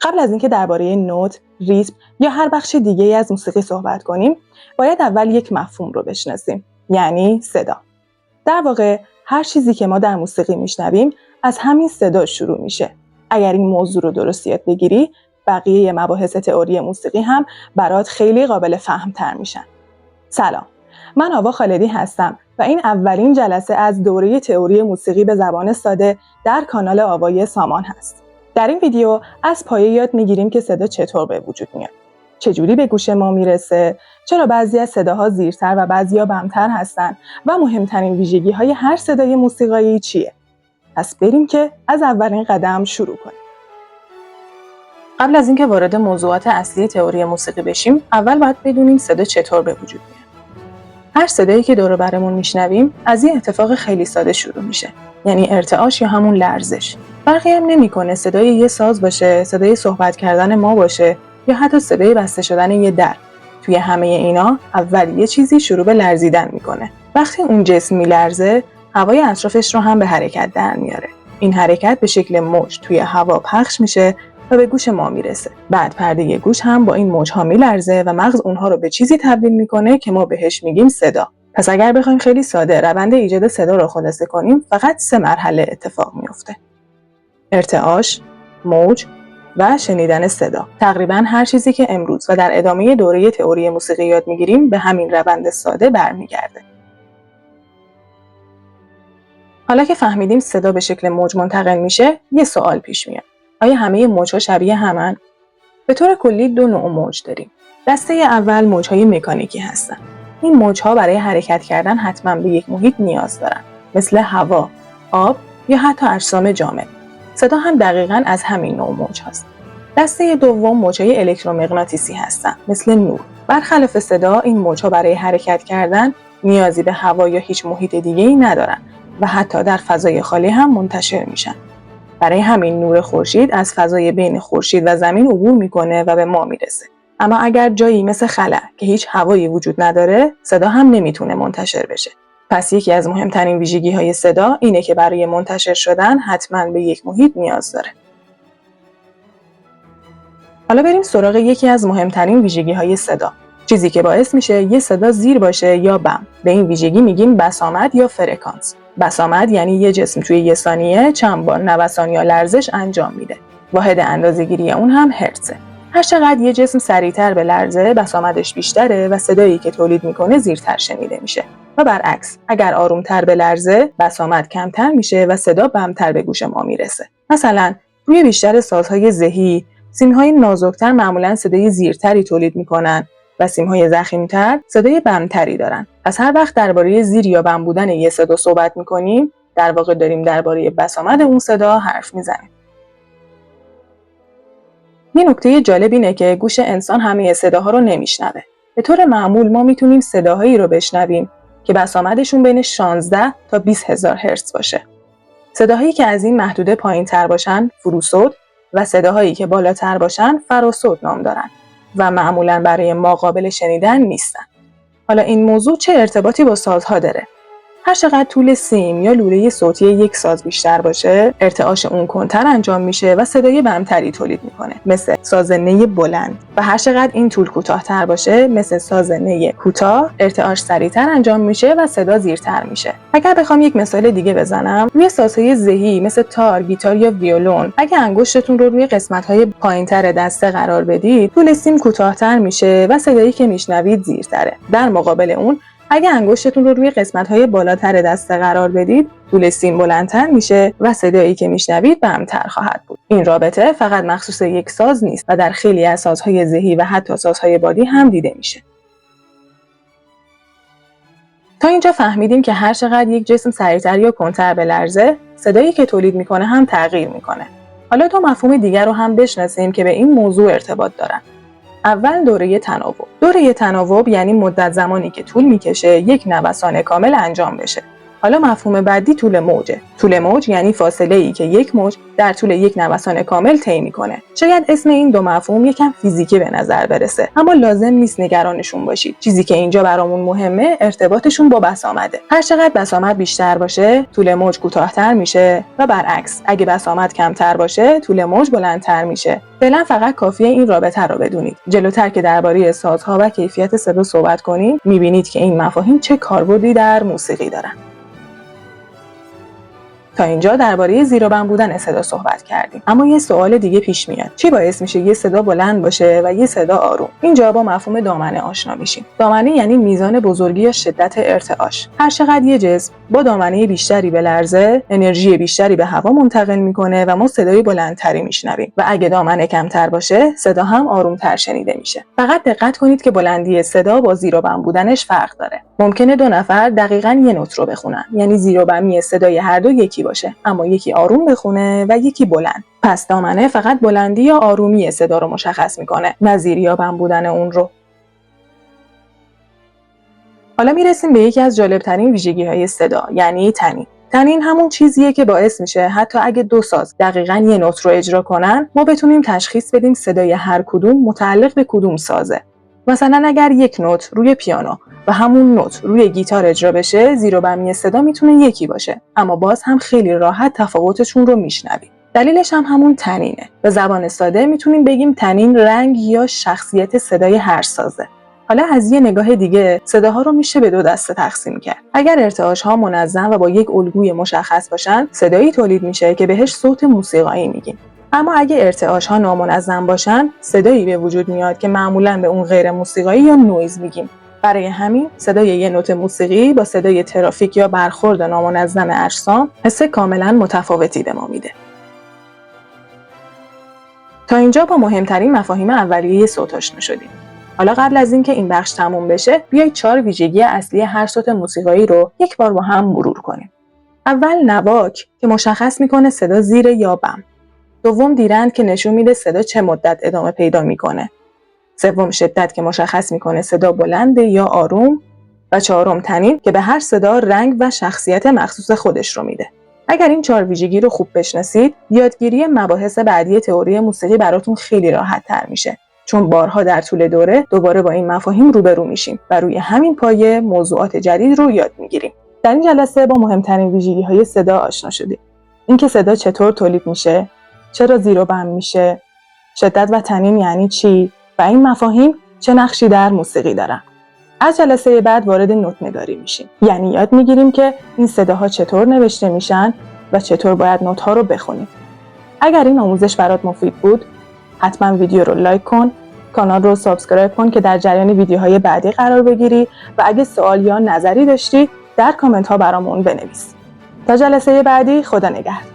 قبل از اینکه درباره نوت، ریتم یا هر بخش دیگه‌ای از موسیقی صحبت کنیم، باید اول یک مفهوم رو بشناسیم، یعنی صدا. در واقع هر چیزی که ما در موسیقی میشنویم از همین صدا شروع میشه. اگر این موضوع رو درست یاد بگیری، بقیه مباحث تئوری موسیقی هم برات خیلی قابل فهم‌تر میشن. سلام، من آوا خالدی هستم و این اولین جلسه از دوره تئوری موسیقی به زبان ساده در کانال آوای سامان هست. در این ویدیو از پایه یاد میگیریم که صدا چطور به وجود میاد، چجوری به گوش ما میرسه، چرا بعضی از صداها زیرتر و بعضیا بمتر هستن و مهمترین ویژگی‌های هر صدای موسیقایی چیه. پس بریم که از اولین قدم شروع کنیم. قبل از اینکه وارد موضوعات اصلی تئوری موسیقی بشیم، اول باید بدونیم صدا چطور به وجود میاد. هر صدایی که دور و برمون میشنویم از یه اتفاق خیلی ساده شروع میشه، یعنی ارتعاش یا همون لرزش. فرقی هم نمیکنه صدای یه ساز باشه، صدای صحبت کردن ما باشه یا حتی صدای بسته شدن یه در. توی همه اینا اول یه چیزی شروع به لرزیدن میکنه. وقتی اون جسم میلرزه، هوای اطرافش رو هم به حرکت در میاره. این حرکت به شکل موج توی هوا پخش میشه و به گوش ما میرسه. بعد پرده گوش هم با این موج‌ها میلرزه و مغز اونها رو به چیزی تبدیل میکنه که ما بهش میگیم صدا. پس اگر بخوایم خیلی ساده روند ایجاد صدا رو خلاصه کنیم، فقط 3 مرحله اتفاق میفته: ارتعاش، موج و شنیدن صدا. تقریباً هر چیزی که امروز و در ادامه دوره تئوری موسیقی یاد میگیریم به همین روند ساده برمیگرده. حالا که فهمیدیم صدا به شکل موج منتقل میشه، یه سوال پیش میاد: آیا همه موج‌ها شبیه همن؟ به طور کلی 2 نوع موج داریم. دسته اول موج‌های مکانیکی هستن. این موج‌ها برای حرکت کردن حتما به یک محیط نیاز دارن، مثل هوا، آب یا حتی اجسام جامد. صدا هم دقیقاً از همین نوع موج هست. دسته دوم موج‌های الکترومغناطیسی هستن، مثل نور. برخلاف صدا، این موج‌ها برای حرکت کردن نیازی به هوا یا هیچ محیط دیگه‌ای ندارن و حتی در فضای خالی هم منتشر میشن. برای همین نور خورشید از فضای بین خورشید و زمین عبور میکنه و به ما میرسه. اما اگر جایی مثل خلا که هیچ هوایی وجود نداره، صدا هم نمیتونه منتشر بشه. پس یکی از مهمترین ویژگی‌های صدا اینه که برای منتشر شدن حتما به یک محیط نیاز داره. حالا بریم سراغ یکی از مهمترین ویژگی‌های صدا، چیزی که باعث میشه یه صدا زیر باشه یا بم. به این ویژگی میگیم بسامد یا فرکانس. بسامد یعنی یه جسم توی یه ثانیه چند بار نوسان یا لرزش انجام میده. واحد اندازه‌گیری اون هم هرتزه. هر چقدر یه جسم سریعتر به لرزه، بسامدش بیشتره و صدایی که تولید میکنه زیرتر شنیده میشه. و برعکس، اگر آرومتر به لرزه، بسامد کمتر میشه و صدا بمتر به گوش ما میرسه. مثلا روی بیشتر سازهای ذهی، سیم‌های نازکتر معمولاً صدای زیرتری تولید میکنن و سیم‌های ضخیم‌تر صدای بمتری دارن. پس هر وقت درباره زیر یا بم بودن یه صدا صحبت می‌کنیم، در واقع داریم درباره بسامد اون صدا حرف میزنیم. یه نکته جالب اینه که گوش انسان همه صداها رو نمیشنوه. به طور معمول ما میتونیم صداهایی رو بشنویم که بسامدشون بین 16 تا 20 هزار هرتز باشه. صداهایی که از این محدوده پایین‌تر باشن فروصوت و صداهایی که بالاتر باشن فراصوت نام دارن و معمولاً برای ما قابل شنیدن نیستن. حالا این موضوع چه ارتباطی با سازها داره؟ هر چقدر طول سیم یا لوله صوتی یک ساز بیشتر باشه، ارتعاش اون کنتر انجام میشه و صدای بمتری تولید میکنه، مثل ساز نی بلند. و هر چقدر این طول کوتاه‌تر باشه، مثل ساز نی کوتاه، ارتعاش سریعتر انجام میشه و صدا زیرتر میشه. اگر بخوام یک مثال دیگه بزنم، روی سازهای ذهی مثل تار، گیتار یا ویولون، اگه انگشتتون رو روی قسمت‌های پایین‌تر دسته قرار بدید، طول سیم کوتاه‌تر میشه و صدایی که میشنوید زیرتره. در مقابل اون، اگه انگشتتون رو روی قسمت‌های بالاتر دسته قرار بدید، طول سیم بلندتر میشه و صدایی که میشنوید بمتر خواهد بود. این رابطه فقط مخصوص یک ساز نیست و در خیلی از سازهای ذهی و حتی سازهای بادی هم دیده میشه. تا اینجا فهمیدیم که هر چقدر یک جسم سریعتر یا کندتر به لرزه، صدایی که تولید میکنه هم تغییر میکنه. حالا 2 مفهوم دیگر رو هم بشناسیم که به این موضوع ارتباط دارن. اول دوره تناوب. دوره تناوب یعنی مدت زمانی که طول میکشه یک نوسان کامل انجام بشه. حالا مفهوم بعدی طول موجه. طول موج یعنی فاصله‌ای که یک موج در طول یک نوسان کامل طی می‌کنه. شاید اسم این دو مفهوم یکم فیزیکی به نظر برسه، اما لازم نیست نگرانشون باشید. چیزی که اینجا برامون مهمه ارتباطشون با بسامده. هر چقدر بسامد بیشتر باشه، طول موج کوتاه‌تر میشه و برعکس. اگه بسامد کمتر باشه، طول موج بلندتر میشه. فعلا فقط کافیه این رابطه رو بدونید. جلوتر که درباره سازها و کیفیت صدا صحبت کنیم، می‌بینید که این مفاهیم چه کاربردی در موسیقی دارن. تا اینجا درباره زیر و بم بودن صدا صحبت کردیم، اما یه سوال دیگه پیش میاد. چی باعث میشه یه صدا بلند باشه و یه صدا آروم؟ اینجا با مفهوم دامنه آشنا میشیم. دامنه یعنی میزان بزرگی یا شدت ارتعاش. هر چقدر یه جسم با دامنه بیشتری بلرزه، انرژی بیشتری به هوا منتقل میکنه و ما صدای بلندتری میشنویم. و اگه دامنه کمتر باشه، صدا هم آرومتر شنیده میشه. فقط دقت کنید که بلندی صدا با زیر و بم بودنش فرق داره. ممکنه دو نفر دقیقاً یه نوت رو بخونن، یعنی زیر و بمی صدای هر دو یکی باشه، اما یکی آروم بخونه و یکی بلند. پس دامنه فقط بلندی یا آرومی صدا رو مشخص میکنه، نه زیر یا بم بودن اون رو. حالا میرسیم به یکی از جالبترین ویژگی‌های صدا، یعنی تنین. تنین همون چیزیه که باعث میشه حتی اگه دو ساز دقیقاً یه نوت رو اجرا کنن، ما بتونیم تشخیص بدیم صدای هر کدوم متعلق به کدوم سازه. مثلا اگر یک نوت روی پیانو و همون نوت روی گیتار اجرا بشه، زیر و بمی صدا میتونه یکی باشه، اما باز هم خیلی راحت تفاوتشون رو میشنویم. دلیلش هم همون تنینه. به زبان ساده میتونیم بگیم تنین رنگ یا شخصیت صدای هر سازه. حالا از یه نگاه دیگه صداها رو میشه به دو دسته تقسیم کرد. اگر ارتعاش‌ها منظم و با یک الگوی مشخص باشن، صدایی تولید میشه که بهش صوت موسیقایی میگیم. اما اگه ارتعاش‌ها نامنظم باشن، صدایی به وجود میاد که معمولاً به اون غیر موسیقایی یا نویز میگیم. برای همین صدای یه نوت موسیقی با صدای ترافیک یا برخورد نامنظم اجسام حس کاملاً متفاوتی به ما میده. تا اینجا با مهمترین مفاهیم اولیه صوت آشنا شدیم. حالا قبل از اینکه این بخش تموم بشه، بیایید 4 ویژگی اصلی هر صوت موسیقایی رو یک بار با هم مرور کنیم. اول نواک که مشخص میکنه صدا زیر یا بم. دوم دیرند که نشون میده صدا چه مدت ادامه پیدا میکنه. سوم شدت که مشخص میکنه صدا بلند یا آروم. و چهارم تنین که به هر صدا رنگ و شخصیت مخصوص خودش رو میده. اگر این 4 ویژگی رو خوب بشناسید، یادگیری مباحث بعدی تئوری موسیقی براتون خیلی راحت تر میشه. چون بارها در طول دوره دوباره با این مفاهیم روبرو میشیم و روی همین پایه موضوعات جدید رو یاد میگیریم. در این جلسه با مهمترین ویژگی‌های صدا آشنا شدیم. اینکه صدا چطور تولید میشه، چرا زیر و بم میشه، شدت و تنین یعنی چی و این مفاهیم چه نقشی در موسیقی دارن. از جلسه بعد وارد نوت نگاری میشیم. یعنی یاد میگیریم که این صداها چطور نوشته میشن و چطور باید نوت‌ها رو بخونیم. اگر این آموزش برات مفید بود، حتما ویدیو رو لایک کن، کانال رو سابسکرایب کن که در جریان ویدیوهای بعدی قرار بگیری و اگه سوال یا نظری داشتی در کامنت ها برامون بنویس. تا جلسه بعدی، خدا نگهدار.